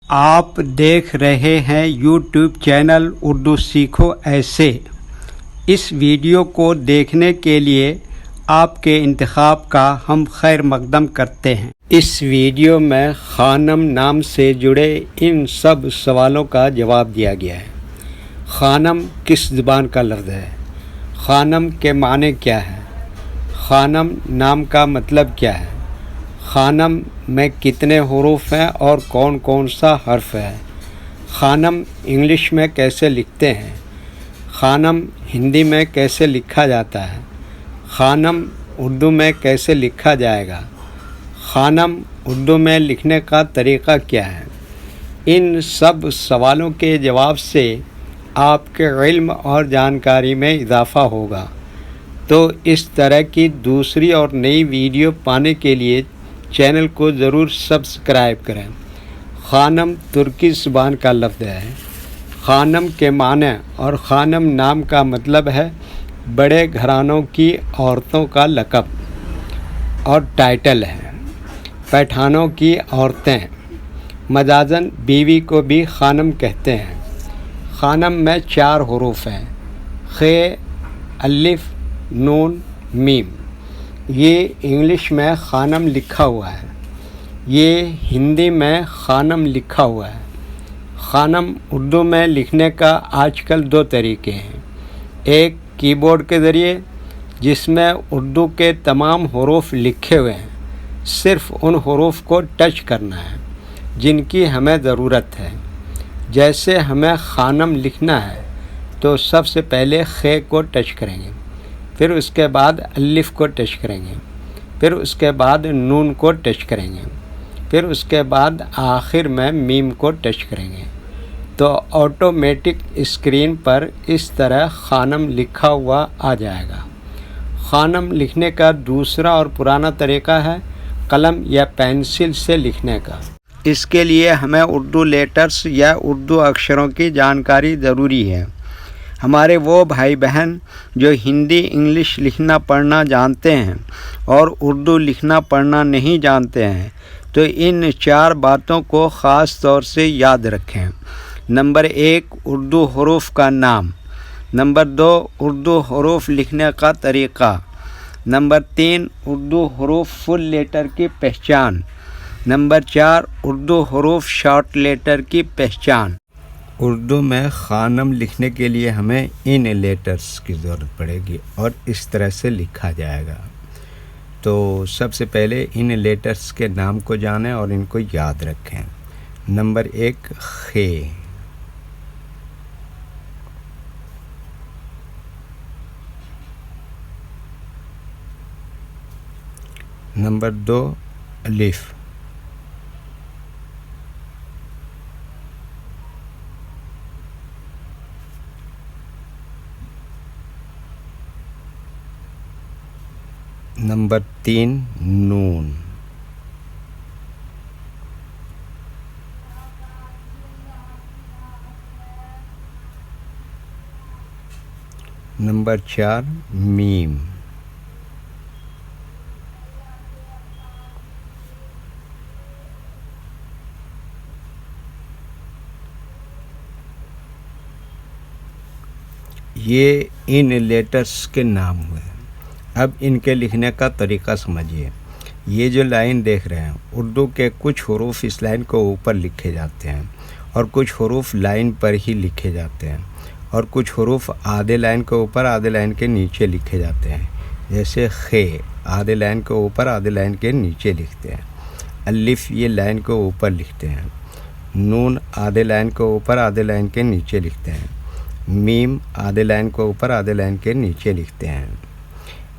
آپ دیکھ رہے ہیں یوٹیوب چینل اردو سیکھو ایسے۔ اس ویڈیو کو دیکھنے کے لیے آپ کے انتخاب کا ہم خیر مقدم کرتے ہیں۔ اس ویڈیو میں خانم نام سے جڑے ان سب سوالوں کا جواب دیا گیا ہے۔ خانم کس زبان کا لفظ ہے؟ خانم کے معنی کیا ہے؟ خانم نام کا مطلب کیا ہے؟ خانم میں کتنے حروف ہیں اور کون کون سا حرف ہے؟ خانم انگلش میں کیسے لکھتے ہیں؟ خانم ہندی میں کیسے لکھا جاتا ہے؟ خانم اردو میں کیسے لکھا جائے گا؟ خانم اردو میں لکھنے کا طریقہ کیا ہے؟ ان سب سوالوں کے جواب سے آپ کے علم اور جانکاری میں اضافہ ہوگا۔ تو اس طرح کی دوسری اور نئی ویڈیو پانے کے لیے چینل کو ضرور سبسکرائب کریں۔ خانم ترکی زبان کا لفظ ہے۔ خانم کے معنی اور خانم نام کا مطلب ہے بڑے گھرانوں کی عورتوں کا لقب اور ٹائٹل ہے۔ پٹھانوں کی عورتیں مجازاً بیوی کو بھی خانم کہتے ہیں۔ خانم میں 4 حروف ہیں: خ، الف، نون، میم۔ یہ انگلش میں خانم لکھا ہوا ہے۔ یہ ہندی میں خانم لکھا ہوا ہے۔ خانم اردو میں لکھنے کا آج کل 2 طریقے ہیں۔ ایک کی بورڈ کے ذریعے، جس میں اردو کے تمام حروف لکھے ہوئے ہیں، صرف ان حروف کو ٹچ کرنا ہے جن کی ہمیں ضرورت ہے۔ جیسے ہمیں خانم لکھنا ہے تو سب سے پہلے خ کو ٹچ کریں گے، پھر اس کے بعد الف کو ٹچ کریں گے، پھر اس کے بعد نون کو ٹچ کریں گے، پھر اس کے بعد آخر میں میم کو ٹچ کریں گے، تو آٹومیٹک اسکرین پر اس طرح خانم لکھا ہوا آ جائے گا۔ خانم لکھنے کا دوسرا اور پرانا طریقہ ہے قلم یا پینسل سے لکھنے کا۔ اس کے لیے ہمیں اردو لیٹرز یا اردو اکشروں کی جانکاری ضروری ہے۔ ہمارے وہ بھائی بہن جو ہندی انگلش لکھنا پڑھنا جانتے ہیں اور اردو لکھنا پڑھنا نہیں جانتے ہیں تو ان 4 باتوں کو خاص طور سے یاد رکھیں۔ نمبر 1، اردو حروف کا نام۔ نمبر 2، اردو حروف لکھنے کا طریقہ۔ نمبر 3، اردو حروف فل لیٹر کی پہچان۔ نمبر 4، اردو حروف شارٹ لیٹر کی پہچان۔ اردو میں خانم لکھنے کے لیے ہمیں ان لیٹرز کی ضرورت پڑے گی اور اس طرح سے لکھا جائے گا۔ تو سب سے پہلے ان لیٹرز کے نام کو جانیں اور ان کو یاد رکھیں۔ نمبر 1، خ۔ نمبر 2، الف۔ نمبر 3، نون۔ نمبر 4، میم۔ یہ ان لیٹرز کے نام ہوئے۔ اب ان کے لکھنے کا طریقہ سمجھیے۔ یہ جو لائن دیکھ رہے ہیں، اردو کے کچھ حروف اس لائن کو اوپر لکھے جاتے ہیں اور کچھ حروف لائن پر ہی لکھے جاتے ہیں اور کچھ حروف آدھے لائن کے اوپر آدھے لائن کے نیچے لکھے جاتے ہیں۔ جیسے خ آدھے لائن کے اوپر آدھے لائن کے نیچے لکھتے ہیں۔ الف یہ لائن کے اوپر لکھتے ہیں۔ نون آدھے لائن کے اوپر آدھے لائن کے نیچے لکھتے ہیں۔ میم آدھے لائن کے اوپر آدھے لائن کے نیچے لکھتے ہیں۔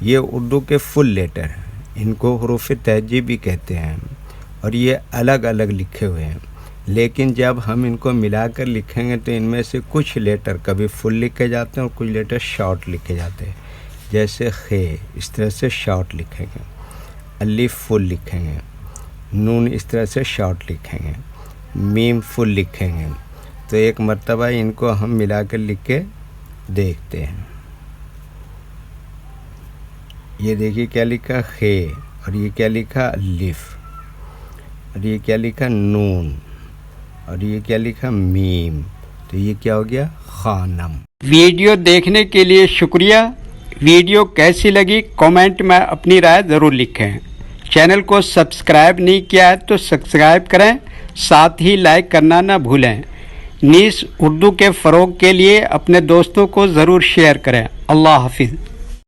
یہ اردو کے فل لیٹر ہیں، ان کو حروف تہجی بھی کہتے ہیں اور یہ الگ الگ لکھے ہوئے ہیں، لیکن جب ہم ان کو ملا کر لکھیں گے تو ان میں سے کچھ لیٹر کبھی فل لکھے جاتے ہیں اور کچھ لیٹر شارٹ لکھے جاتے ہیں۔ جیسے خ اس طرح سے شارٹ لکھیں گے، الف فل لکھیں گے، نون اس طرح سے شارٹ لکھیں گے، میم فل لکھیں گے۔ تو ایک مرتبہ ان کو ہم ملا کر لکھ کے دیکھتے ہیں۔ یہ دیکھیے کیا لکھا خ، اور یہ کیا لکھا الف، اور یہ کیا لکھا نون، اور یہ کیا لکھا میم، تو یہ کیا ہو گیا خانم۔ ویڈیو دیکھنے کے لیے شکریہ۔ ویڈیو کیسی لگی کامنٹ میں اپنی رائے ضرور لکھیں۔ چینل کو سبسکرائب نہیں کیا ہے تو سبسکرائب کریں، ساتھ ہی لائک کرنا نہ بھولیں۔ نیز اردو کے فروغ کے لیے اپنے دوستوں کو ضرور شیئر کریں۔ اللہ حافظ۔